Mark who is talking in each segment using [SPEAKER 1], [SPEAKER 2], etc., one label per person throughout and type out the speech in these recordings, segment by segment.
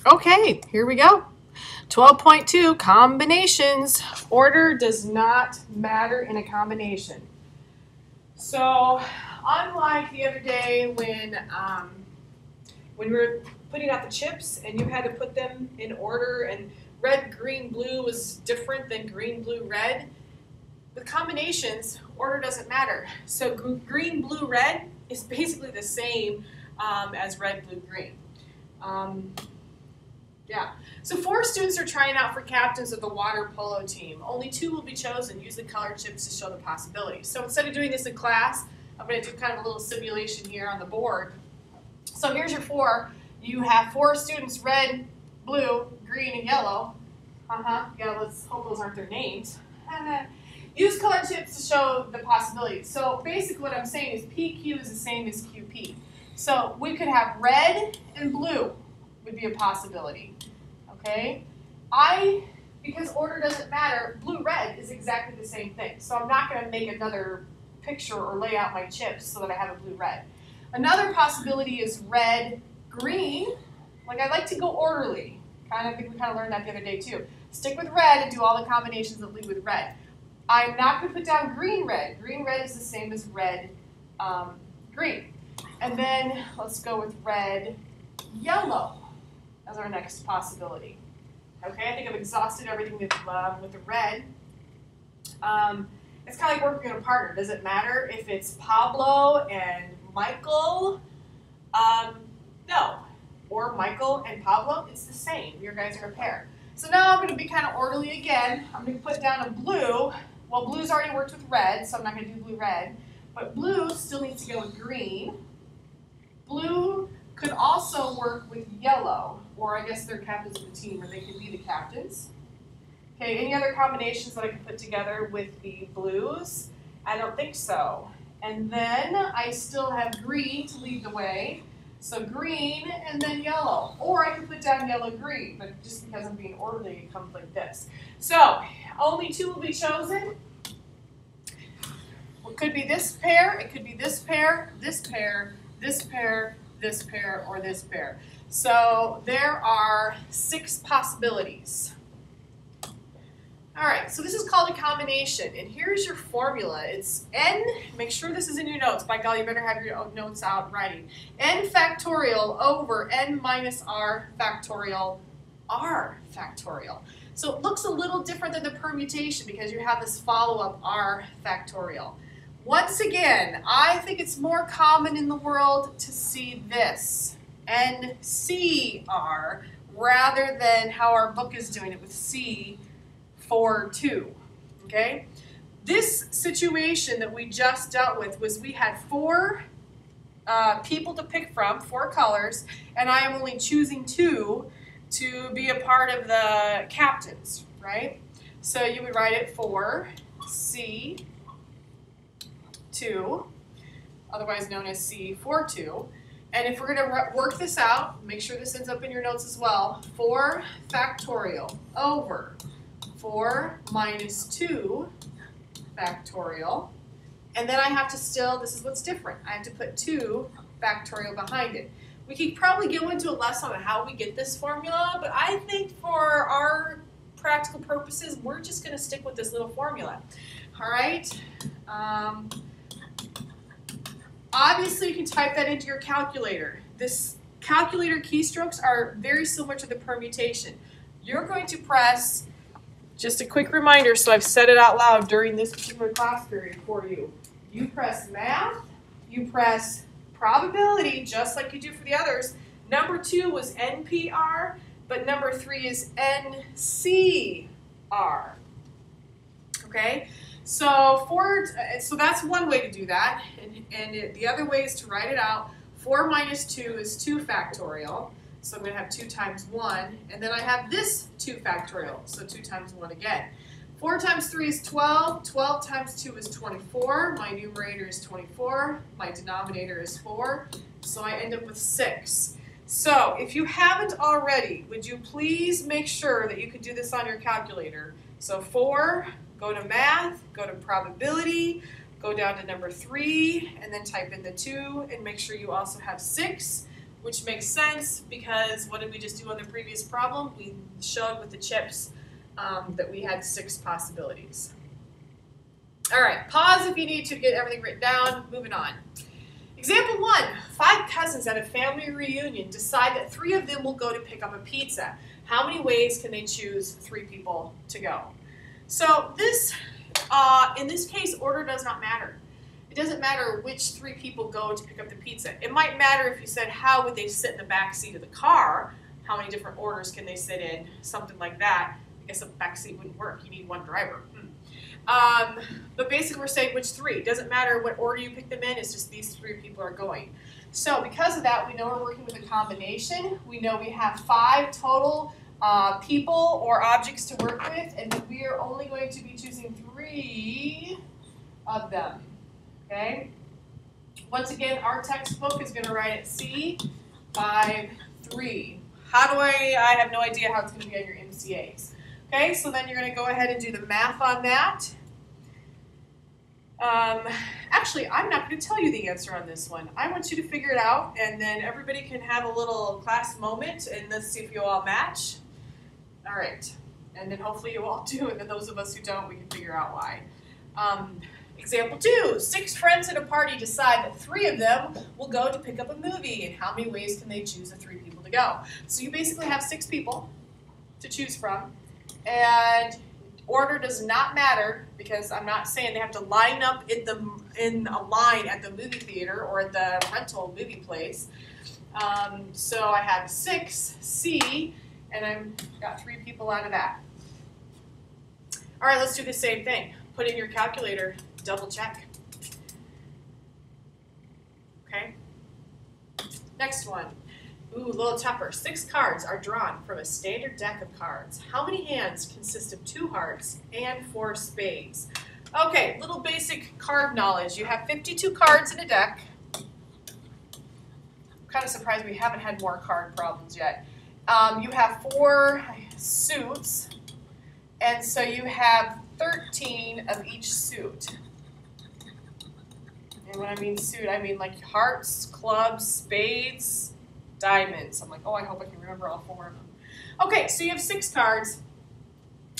[SPEAKER 1] Okay, here we go. 12.2, combinations. Order does not matter in a combination. So, unlike the other day when we were putting out the chips and you had to put them in order and red, green, blue was different than green, blue, red, with combinations, order doesn't matter. So green, blue, red is basically the same as red, blue, green. Yeah. So 4 students are trying out for captains of the water polo team. Only 2 will be chosen. Use the colored chips to show the possibilities. So instead of doing this in class, I'm going to do kind of a little simulation here on the board. So here's your 4. You have 4 students, red, blue, green, and yellow. Yeah, let's hope those aren't their names. Use colored chips to show the possibilities. So basically what I'm saying is PQ is the same as QP. So we could have red and blue would be a possibility. Okay? Because order doesn't matter, blue-red is exactly the same thing. So I'm not going to make another picture or lay out my chips so that I have a blue-red. Another possibility is red-green. Like I like to go orderly. I think we kind of learned that the other day too. Stick with red and do all the combinations that lead with red. I'm not going to put down green-red. Green-red is the same as red-green. And then let's go with red-yellow as our next possibility. Okay, I think I've exhausted everything with the red. It's kind of like working with a partner. Does it matter if it's Pablo and Michael? No. Or Michael and Pablo, it's the same. Your guys are a pair. So now I'm going to be kind of orderly again. I'm going to put down a blue. Well, blue's already worked with red, so I'm not going to do blue-red. But blue still needs to go with green. Blue could also work with yellow, or I guess they're captains of the team, or they could be the captains. Okay, any other combinations that I could put together with the blues? I don't think so. And then I still have green to lead the way. So green and then yellow. Or I could put down yellow-green, but just because I'm being orderly, it comes like this. So only 2 will be chosen. It could be this pair, it could be this pair, this pair, this pair, this pair, or this pair. So there are 6 possibilities. All right, so this is called a combination, and here's your formula. It's n, make sure this is in your notes. By golly, you better have your notes out writing. N factorial over n minus r factorial r factorial. So it looks a little different than the permutation because you have this follow-up r factorial. Once again, I think it's more common in the world to see this, NCR, rather than how our book is doing it with C for 2, okay? This situation that we just dealt with was we had 4 people to pick from, 4 colors, and I am only choosing 2 to be a part of the captains, right? So you would write it for C2, otherwise known as C42. And if we're going to work this out, make sure this ends up in your notes as well, 4 factorial over 4 minus 2 factorial. And then I have to still, this is what's different, I have to put 2 factorial behind it. We could probably go into a lesson on how we get this formula, but I think for our practical purposes, we're just going to stick with this little formula. All right? Obviously, you can type that into your calculator. This calculator keystrokes are very similar to the permutation. You're going to press, just a quick reminder, so I've said it out loud during this particular class period for you. You press math, you press probability, just like you do for the others. Number 2 was NPR, but number 3 is NCR. Okay? So that's one way to do that, and the other way is to write it out. 4 minus 2 is 2 factorial, so I'm going to have 2 times 1, and then I have this 2 factorial, so 2 times 1 again. 4 times 3 is 12, 12 times 2 is 24, my numerator is 24, my denominator is 4, so I end up with 6. So if you haven't already, would you please make sure that you can do this on your calculator? So 4, go to math, go to probability, go down to number 3, and then type in the 2, and make sure you also have 6. which makes sense because what did we just do on the previous problem? We showed with the chips that we had 6 possibilities. All right, pause if you need to get everything written down. Moving on. Example 1, 5 cousins at a family reunion decide that 3 of them will go to pick up a pizza. How many ways can they choose 3 people to go? So this, in this case, order does not matter. It doesn't matter which 3 people go to pick up the pizza. It might matter if you said how would they sit in the back seat of the car, how many different orders can they sit in, something like that. I guess a back seat wouldn't work. You need 1 driver. But basically we're saying which 3. It doesn't matter what order you pick them in, it's just these 3 people are going. So because of that, we know we're working with a combination. We know we have 5 total people or objects to work with, and we are only going to be choosing 3 of them. Okay? Once again, our textbook is going to write it C5-3. How do I have no idea how it's going to be on your MCAs. Okay, so then you're going to go ahead and do the math on that. Actually, I'm not going to tell you the answer on this one. I want you to figure it out, and then everybody can have a little class moment, and let's see if you all match. All right, and then hopefully you all do, and then those of us who don't, we can figure out why. Example 2, 6 friends at a party decide that 3 of them will go to pick up a movie, and how many ways can they choose the 3 people to go? So you basically have 6 people to choose from, and order does not matter because I'm not saying they have to line up in a line at the movie theater or at the rental movie place. So I have 6C, and I've got 3 people out of that. All right, let's do the same thing. Put in your calculator, double check. Okay. Next one. Ooh, a little tougher. 6 cards are drawn from a standard deck of cards. How many hands consist of 2 hearts and 4 spades? Okay, little basic card knowledge. You have 52 cards in a deck. I'm kind of surprised we haven't had more card problems yet. You have 4 suits, and so you have 13 of each suit. And when I mean suit, I mean like hearts, clubs, spades, diamonds. I'm like, oh, I hope I can remember all 4 of them. Okay, so you have 6 cards,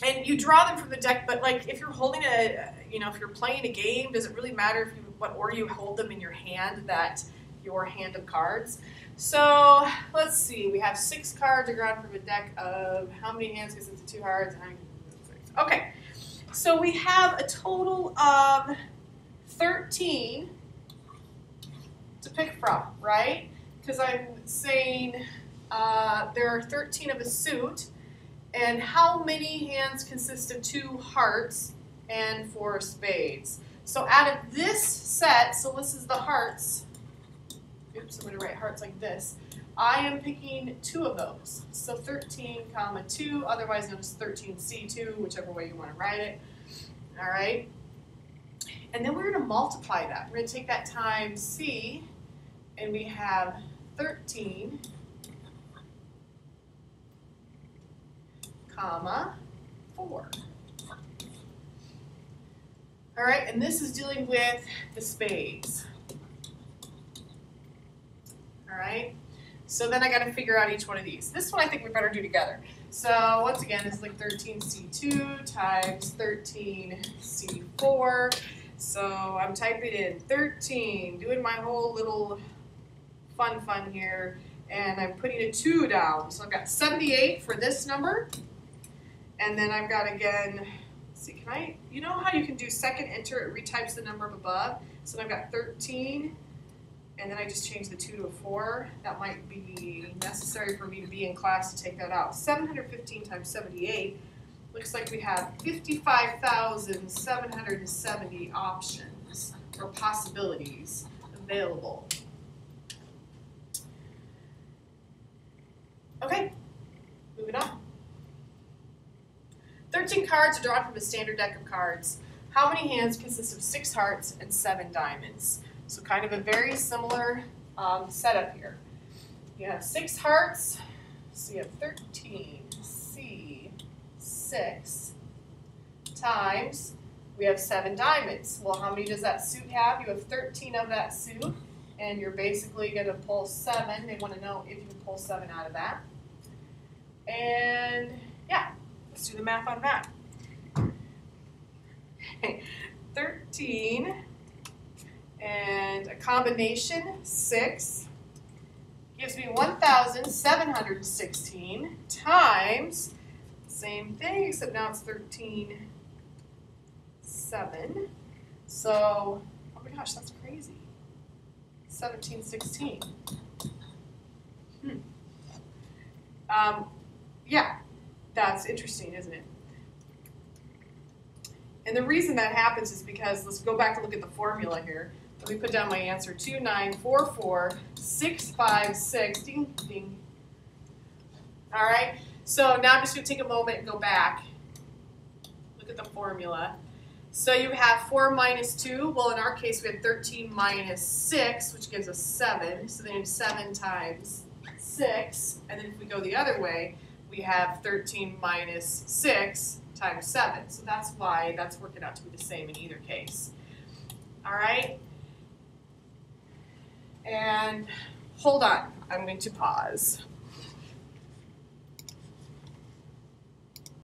[SPEAKER 1] and you draw them from the deck, but like if you're holding if you're playing a game, does it really matter what order you hold them in your hand, your hand of cards? So let's see, we have 6 cards drawn from a deck of how many hands consist of 2 hearts? Okay, so we have a total of 13 to pick from, right? Because I'm saying there are 13 of a suit, and how many hands consist of 2 hearts and 4 spades? So out of this set, so this is the hearts, oops, I'm going to write hearts like this, I am picking 2 of those. So 13, 2, otherwise known as 13C2, whichever way you want to write it. All right. And then we're going to multiply that. We're going to take that times C, and we have 13, 4. All right, and this is dealing with the spades. All right, so then I got to figure out each one of these. This one I think we better do together. So once again, it's like 13C2 times 13C4. So I'm typing in 13, doing my whole little fun here, and I'm putting a 2 down. So I've got 78 for this number, and then I've got again, let's see, you know how you can do second enter, it retypes the number up above? So I've got 13, and then I just changed the 2 to a 4. That might be necessary for me to be in class to take that out. 715 times 78, looks like we have 55,770 options or possibilities available. Okay, moving on. 13 cards are drawn from a standard deck of cards. How many hands consist of 6 hearts and 7 diamonds? So kind of a very similar setup here. You have 6 hearts, so you have 13C6 times, we have 7 diamonds. Well, how many does that suit have? You have 13 of that suit, And you're basically going to pull 7. They want to know if you can pull 7 out of that. And yeah, let's do the math on that. 13 and a combination 6 gives me 1,716 times, same thing, except now it's 13, 7. So, oh my gosh, that's crazy. 1716. Yeah, that's interesting, isn't it? And the reason that happens is because, let's go back and look at the formula here. Let me put down my answer, 2944656, ding, ding. All right, so now I'm just going to take a moment and go back. Look at the formula. So you have 4 minus 2. Well, in our case, we had 13 minus 6, which gives us 7. So then 7 times 6. And then if we go the other way, we have 13 minus 6 times 7. So that's why that's working out to be the same in either case. All right? And hold on. I'm going to pause.